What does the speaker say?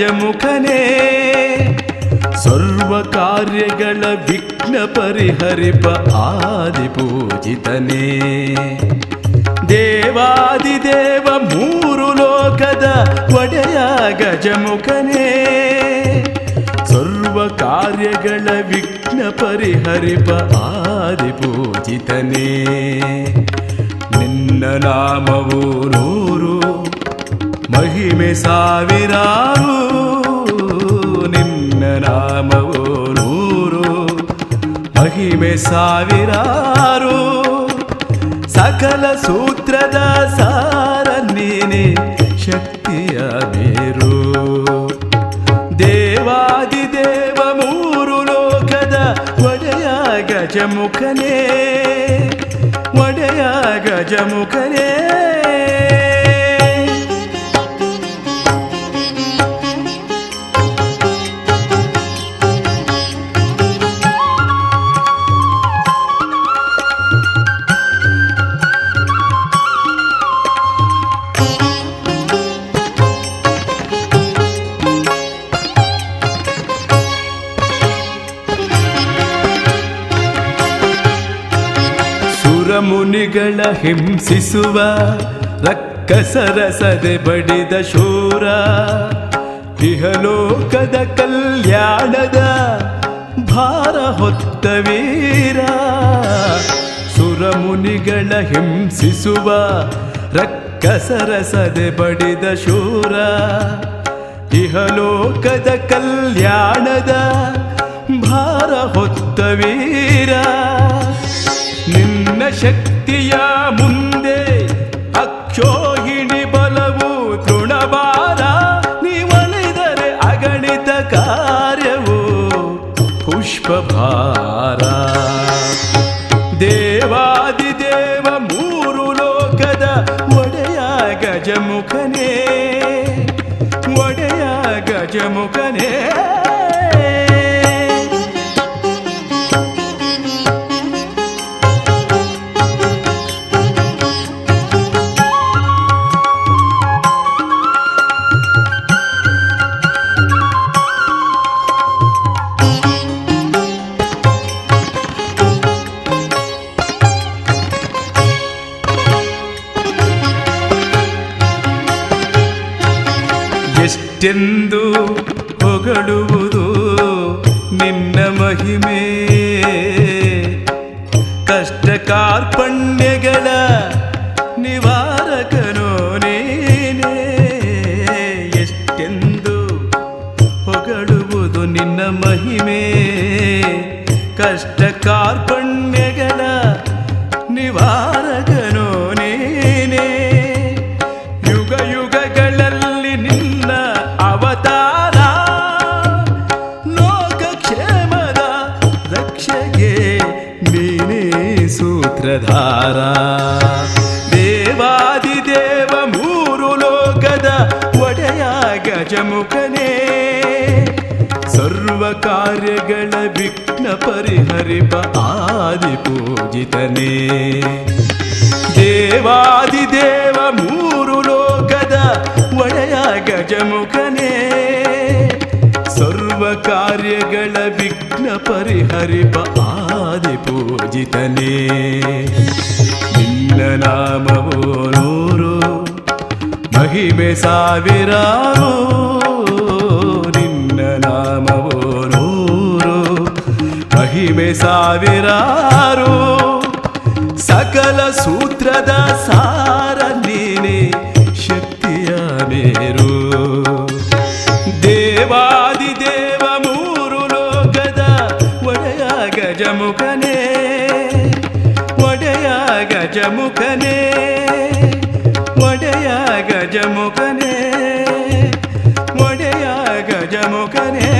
ಗಜಮುಖನೇ ಸರ್ವ ಕಾರ್ಯಗಳ ವಿಘ್ನ ಪರಿಹರಿಪ ಆದಿಪೂಜಿತನೇ ದೇವಾದಿದೇವ ಮೂರು ಲೋಕದ ಒಡೆಯ ಗಜಮುಖನೇ ಸರ್ವ ಕಾರ್ಯಗಳ ವಿಘ್ನ ಪರಿಹರಿಪ ಆದಿಪೂಜಿತನೇ ನಿನ್ನ ನಾಮವು ನೂರು ಮಹಿಮೆ ಸಾವಿರಾರು ನಿನ್ನ ನಾಮವು ನೂರು ಮಹಿಮೆ ಸಾವಿರಾರು ಸಕಲ ಸೂತ್ರದ ಸಾರ ನೀನೆ ಶಕ್ತಿಯ ಬೇರು ದೇವಾದಿದೇವ ಮೂರು ಲೋಕದ ಒಡೆಯ ಗಜಮುಖನೇ ಒಡೆಯ ಗಜಮುಖನೇ ಮುನಿಗಳ ಹಿಂಸಿಸುವ ರಕ್ಕಸರ ಸದೆ ಬಡಿದ ಶೂರ ಇಹಲೋಕದ ಕಲ್ಯಾಣದ ಭಾರ ಹೊತ್ತ ವೀರ ಸುರಮುನಿಗಳ ಹಿಂಸಿಸುವ ರಕ್ಕಸರ ಸದೆ ಬಡಿದ ಶೂರ ಇಹಲೋಕದ ಕಲ್ಯಾಣದ ಭಾರ ಹೊತ್ತ ವೀರ ನಿನ್ನ ಶಕ್ತಿಯ ಮುಂದೆ ಅಕ್ಷೋಹಿಣಿ ಬಲವು ತೃಣಭಾರ ನೀವಳಿದರೆ ಅಗಣಿತ ಕಾರ್ಯವು ಪುಷ್ಪಭಾರ ದೇವಾದಿದೇವ ಮೂರು ಲೋಕದ ಒಡೆಯ ಗಜಮುಖನೇ ಒಡೆಯ ಗಜಮುಖನೇ ಎಷ್ಟೆಂದು ಹೊಗಳುವುದು ನಿನ್ನ ಮಹಿಮೆ ಕಷ್ಟ ಕಾರ್ಪಣ್ಯಗಳ ನಿವಾರಕನೋ ನೀನೇ ಎಷ್ಟೆಂದು ಹೊಗಳುವುದು ನಿನ್ನ ಮಹಿಮೆ ಕಷ್ಟ ಕಾರ್ಪಣ್ಯಗಳ ನಿವಾರಕನೋ ನೀನೇ ಯುಗ ಯುಗಗಳಲ್ಲಿ ನಿನ್ನ ಅವತಾರ ಲೋಕಕ್ಷೇಮದ ರಕ್ಷೆಗೆ ನೀನೇ ಸೂತ್ರಧಾರ ದೇವಾದಿದೇವ ಮೂರು ಲೋಕದ ಒಡೆಯ ಗಜಮುಖನೇ ಸರ್ವ ಕಾರ್ಯಗಳ ವಿಘ್ನ ಪರಿಹರಿಪ ಆದಿಪೂಜಿತನೇ ದೇವಾದಿದೇವ ಮೂರು ಲೋಕದ ಒಡೆಯ ಗಜಮುಖನೇ ಸರ್ವ ಕಾರ್ಯಗಳ ವಿಘ್ನ ಪರಿಹರಿಪ ಆದಿಪೂಜಿತನೇ ನಿನ್ನ ನಾಮವು ನೂರು ಮಹಿಮೆ ಸಾವಿರಾರು ನಿನ್ನ ನಾಮವು ನೂರು ಮಹಿಮೆ ಸಾವಿರಾರು ಸಕಲ ಸೂತ್ರದ ಸಾರ ನೀನೆ ಶಕ್ತಿಯ ಬೇರು ದೇವಾದಿದೇವ ಮೂರು ಲೋಕದ ಒಡೆಯ ಗಜಮುಖನೇ ಒಡೆಯ ಗಜಮುಖನೇ ಒಡೆಯ ಗಜಮುಖನೇ ಒಡೆಯ ಗಜಮುಖನೇ